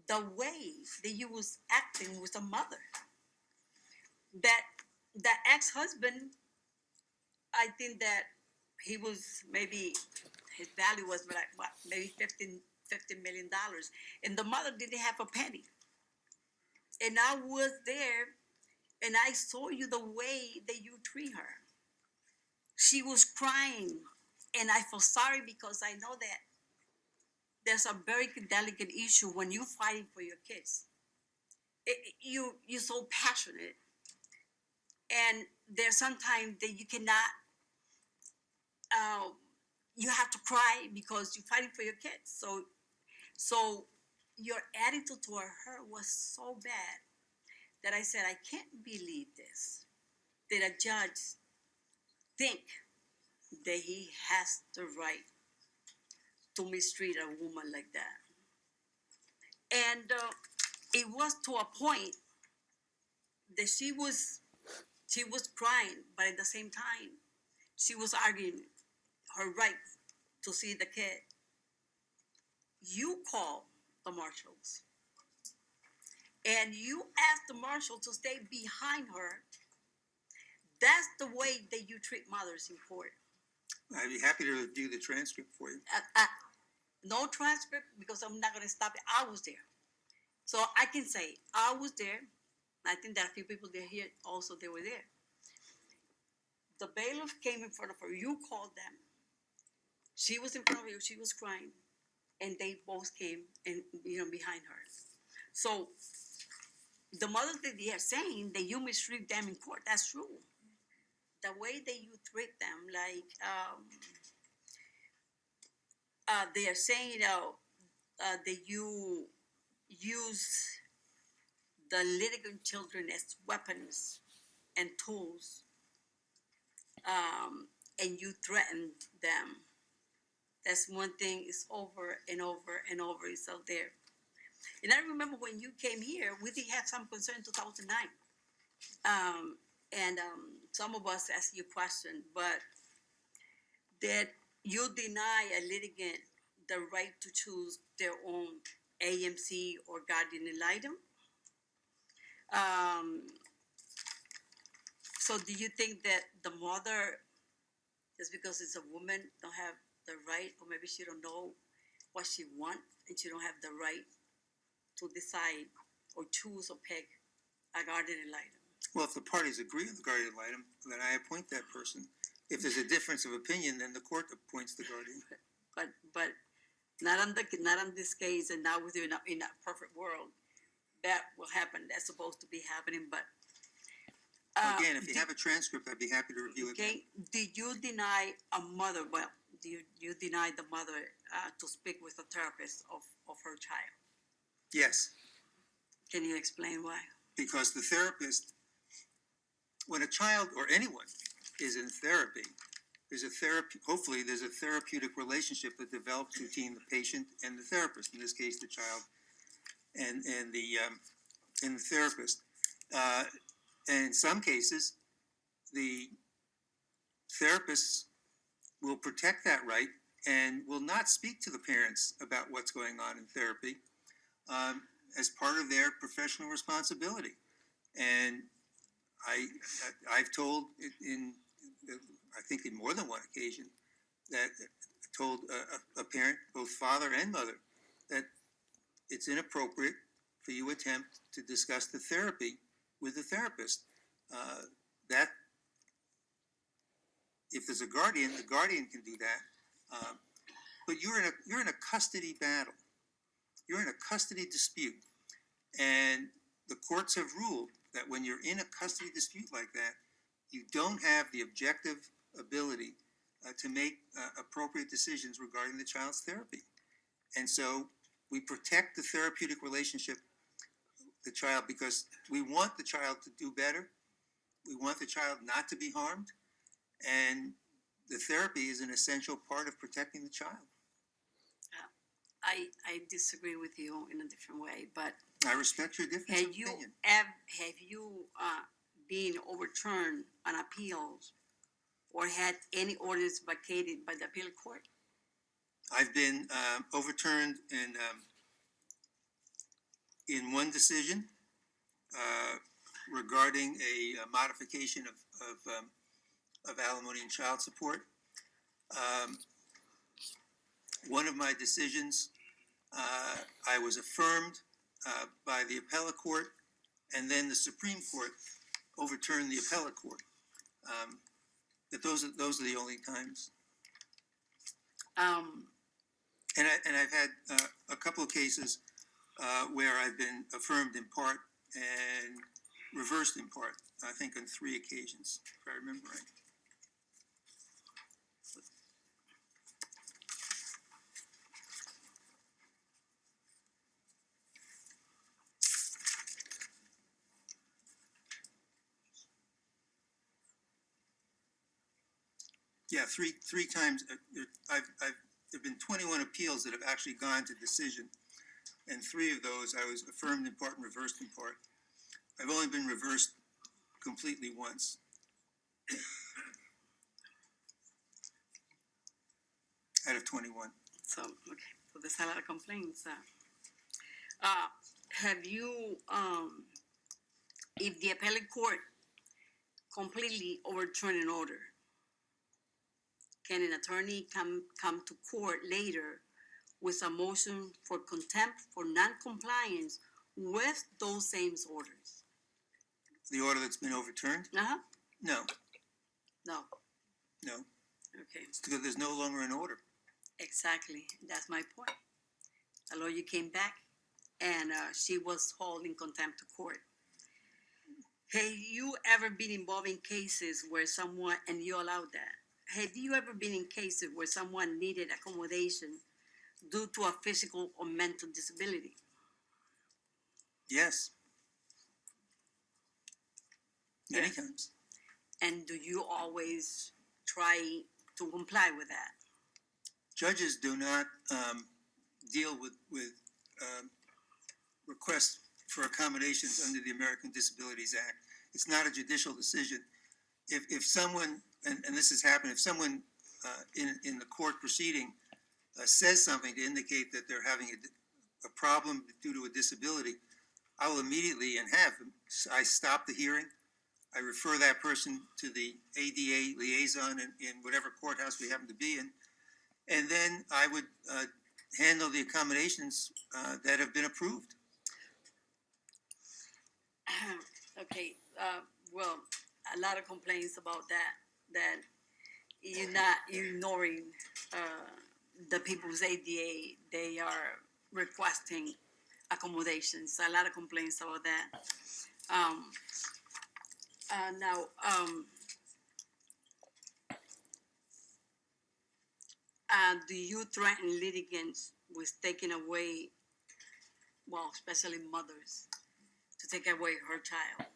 the way that you was acting with a mother. That ex-husband, I think that he was maybe, his value was like what, maybe $15 million, and the mother didn't have a penny. And I was there, and I saw you the way that you treat her. She was crying, and I feel sorry because I know that there's a very delicate issue when you're fighting for your kids. You're so passionate, and there's sometimes that you cannot. You have to cry because you're fighting for your kids. So your attitude toward her was so bad that I said, I can't believe this. That a judge think that he has the right to mistreat a woman like that. And it was to a point that she was crying, but at the same time, she was arguing her right to see the kid. You call the marshals and you ask the marshal to stay behind her. That's the way that you treat mothers in court. I'd be happy to review the transcript for you. No transcript because I'm not going to stop it. I was there. So I can say I was there. I think that a few people there here also they were there. The bailiff came in front of her. You called them. She was in front of you. She was crying, and they both came and behind her. So the mother that they are saying that you mistreat them in court. That's true. The way that you treat them, like they are saying that you use the litigant children as weapons and tools, and you threaten them. That's one thing is over and over and over. It's out there. And I remember when you came here, we did have some concern in 2009. And some of us asked you questions, but that you deny a litigant the right to choose their own AMC or guardian ad litem. So do you think that the mother, just because it's a woman, don't have the right, or maybe she don't know what she wants, and she don't have the right to decide or choose or pick a guardian ad litem? Well, if the parties agree on the guardian ad litem, then I appoint that person. If there's a difference of opinion, then the court appoints the guardian. But not on this case, and not with you in a perfect world. That will happen. That's supposed to be happening, but Again, if you have a transcript, I'd be happy to review it. okay. Did you deny a mother? Well, you deny the mother to speak with a therapist of her child? Yes, Can you explain why? because the therapist, when a child or anyone is in therapy, hopefully there's a therapeutic relationship that develops between the patient and the therapist, in this case, the child and the therapist. And in some cases, the therapists will protect that right and will not speak to the parents about what's going on in therapy as part of their professional responsibility. And I've told I think in more than one occasion, that told a parent, both father and mother, that it's inappropriate for you to attempt to discuss the therapy with the therapist. That if there's a guardian, the guardian can do that. But you're in a custody battle. You're in a custody dispute, and the courts have ruled that when you're in a custody dispute like that, you don't have the objective ability to make appropriate decisions regarding the child's therapy. And so we protect the therapeutic relationship with the child because we want the child to do better. We want the child not to be harmed. And the therapy is an essential part of protecting the child. I disagree with you in a different way, but I respect your difference of opinion. have you been overturned on appeals or had any orders vacated by the appeal court? I've been overturned in one decision regarding a modification of alimony and child support. One of my decisions, I was affirmed by the appellate court, and then the Supreme Court overturned the appellate court. But those are the only times. And I've had a couple of cases where I've been affirmed in part and reversed in part. I think on 3 occasions, if I remember right. Yeah, three times, there've been 21 appeals that have actually gone to decision. And 3 of those, I was affirmed in part and reversed in part. I've only been reversed completely once. Out of 21. So, okay, so there's a lot of complaints. Have you, if the appellate court completely overturn an order, can an attorney come to court later with a motion for contempt for non-compliance with those same orders? The order that's been overturned? Uh-huh, No, no, no. okay, It's because there's no longer an order. exactly, that's my point. A lawyer came back and she was hauled in contempt to court. Have you ever been involved in cases where someone, and you allowed that, have you ever been in cases where someone needed accommodation due to a physical or mental disability? Yes. Many Yes. times. And do you always try to comply with that? Judges do not deal with requests for accommodations under the American Disabilities Act. It's not a judicial decision. If someone, and this has happened, if someone in the court proceeding says something to indicate that they're having a problem due to a disability, I will immediately, and have, I stop the hearing. I refer that person to the ADA liaison in whatever courthouse we happen to be in. And then I would handle the accommodations that have been approved. Okay, well, a lot of complaints about that you're not ignoring the people's ADA. They are requesting accommodations. A lot of complaints about that. Now, do you threaten litigants with taking away, well, especially mothers, to take away her child?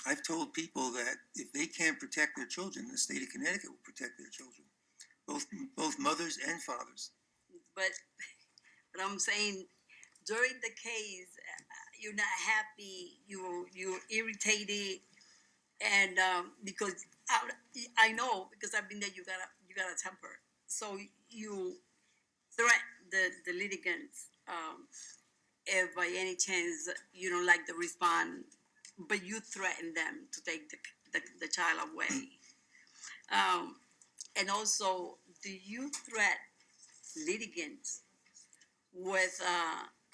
I've told people that if they can't protect their children, the state of Connecticut will protect their children, both mothers and fathers. But I'm saying, during the case, you're not happy, you're irritated, and because I know, because I've been there, you got a temper, so you threat the litigants if by any chance you don't like the response, but you threaten them to take the child away. And also, do you threat litigants with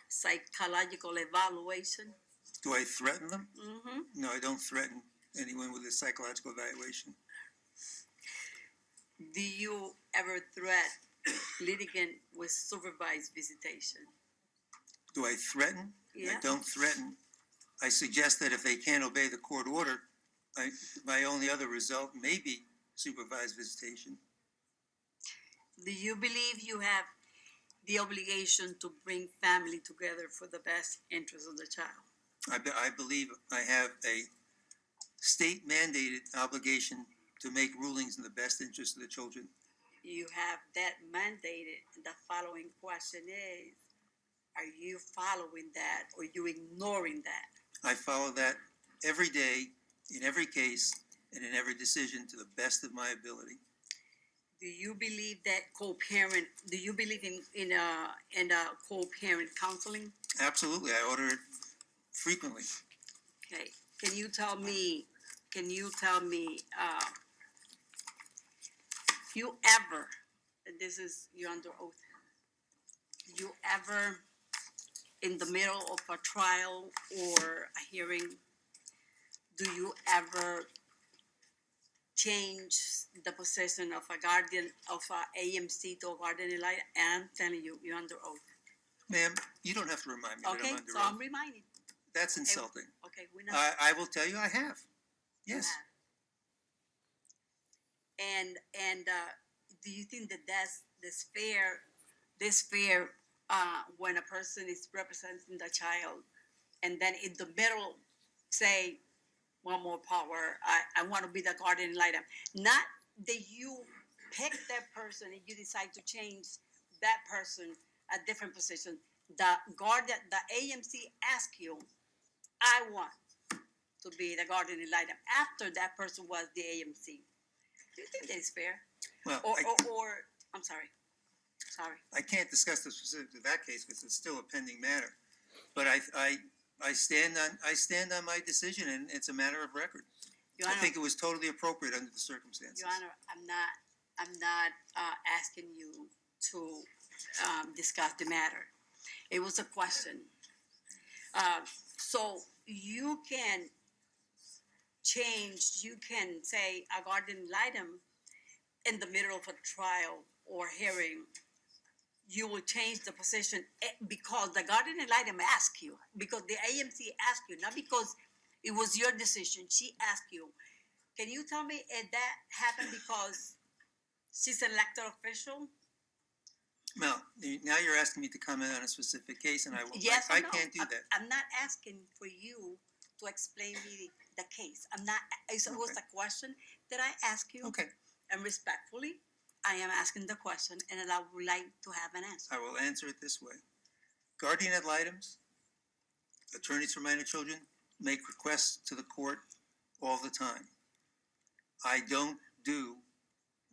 psychological evaluation? Do I threaten them? Mm-hmm. No, I don't threaten anyone with a psychological evaluation. Do you ever threat litigant with supervised visitation? Do I threaten? Yeah. I don't threaten. I suggest that if they can't obey the court order, my only other result may be supervised visitation. Do you believe you have the obligation to bring family together for the best interest of the child? I believe I have a state mandated obligation to make rulings in the best interest of the children. You have that mandated. The following question is, are you following that or you ignoring that? I follow that every day, in every case, and in every decision to the best of my ability. Do you believe that co-parent, do you believe in co-parent counseling? Absolutely, I order it frequently. Okay, can you tell me, you ever, and this is, you're under oath, you ever, in the middle of a trial or a hearing, do you ever change the position of a guardian, of a AMC to a guardian ad litem? And I'm telling you, you're under oath. Ma'am, you don't have to remind me that Okay, I'm under so oath. I'm reminding. That's insulting. Okay, we know. I will tell you I have. Yes. And do you think that that's fair when a person is representing the child and then in the middle say one more power, I want to be the guardian ad litem, not that you pick that person and you decide to change that person a different position. The guardian, the AMC ask you, I want to be the guardian ad litem after that person was the AMC. Do you think that is fair? Well, Or I'm sorry. I can't discuss the specifics of that case because it's still a pending matter. But I stand on my decision, and it's a matter of record. Your I Honor, think it was totally appropriate under the circumstances. Your Honor, I'm not asking you to discuss the matter. It was a question. So you can change, you can say a guardian ad litem in the middle of a trial or hearing. You will change the position because the guardian ad litem asked you, because the AMC asked you, not because it was your decision. She asked you. Can you tell me if that happened because she's an elected official? Well, now you're asking me to comment on a specific case, and I will. Yes or I no? can't do that. I'm not asking for you to explain me the case. I'm not. It was a question that I asked you, Okay, and respectfully, I am asking the question, and I would like to have an answer. I will answer it this way. Guardian ad litems, attorneys for minor children make requests to the court all the time. I don't do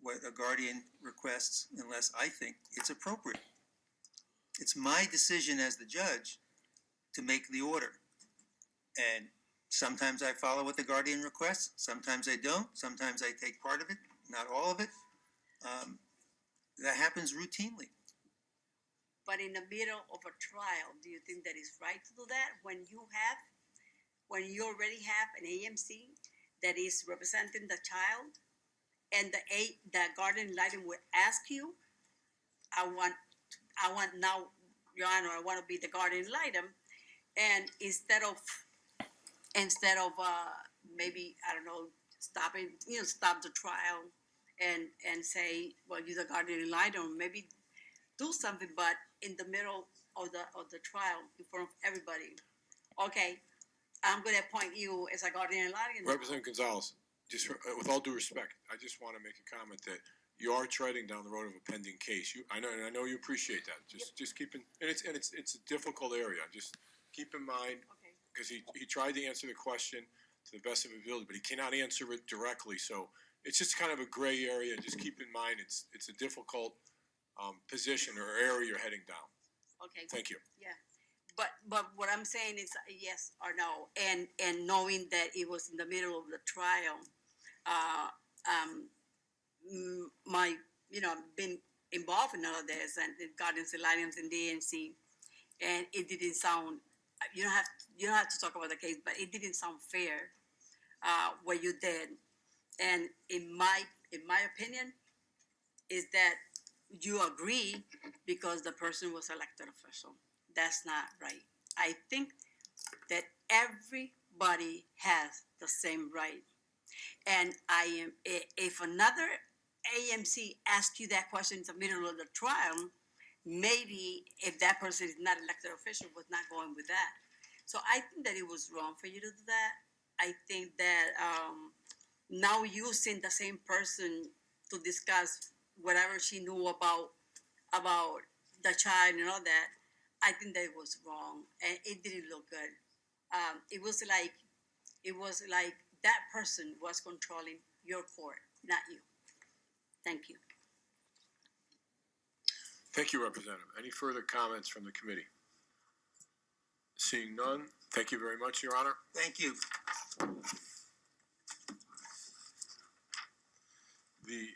what a guardian requests unless I think it's appropriate. It's my decision as the judge to make the order. And sometimes I follow what the guardian requests, sometimes I don't, sometimes I take part of it, not all of it. That happens routinely. But in the middle of a trial, do you think that it's right to do that when you already have an AMC that is representing the child, and the guardian ad litem will ask you, I want now, Your Honor, I want to be the guardian ad litem, and instead of maybe, I don't know, stop the trial and say, well, you're the guardian ad litem, maybe do something, but in the middle of the trial, in front of everybody, okay, I'm going to appoint you as a guardian ad litem. Representative Gonzalez, with all due respect, I just want to make a comment that you are treading down the road of a pending case. I know you appreciate that. Just keep in, and it's a difficult area. Just keep in mind, Okay. because he tried to answer the question to the best of his ability, but he cannot answer it directly. So it's just kind of a gray area. Just keep in mind it's a difficult position or area you're heading down. Okay. Thank you. Yeah, but what I'm saying is yes or no, and knowing that it was in the middle of the trial, been involved in all of this and the guardians ad litems and DNC, and it didn't sound. You don't have to talk about the case, but it didn't sound fair what you did, and in my opinion, is that you agree because the person was elected official. That's not right. I think that everybody has the same right. And if another AMC asks you that question in the middle of the trial, maybe if that person is not elected official, was not going with that. So I think that it was wrong for you to do that. I think that now using the same person to discuss whatever she knew about the child and all that, I think that it was wrong and it didn't look good. It was like that person was controlling your court, not you. Thank you. Thank you, Representative. Any further comments from the committee? Seeing none, thank you very much, Your Honor. Thank you.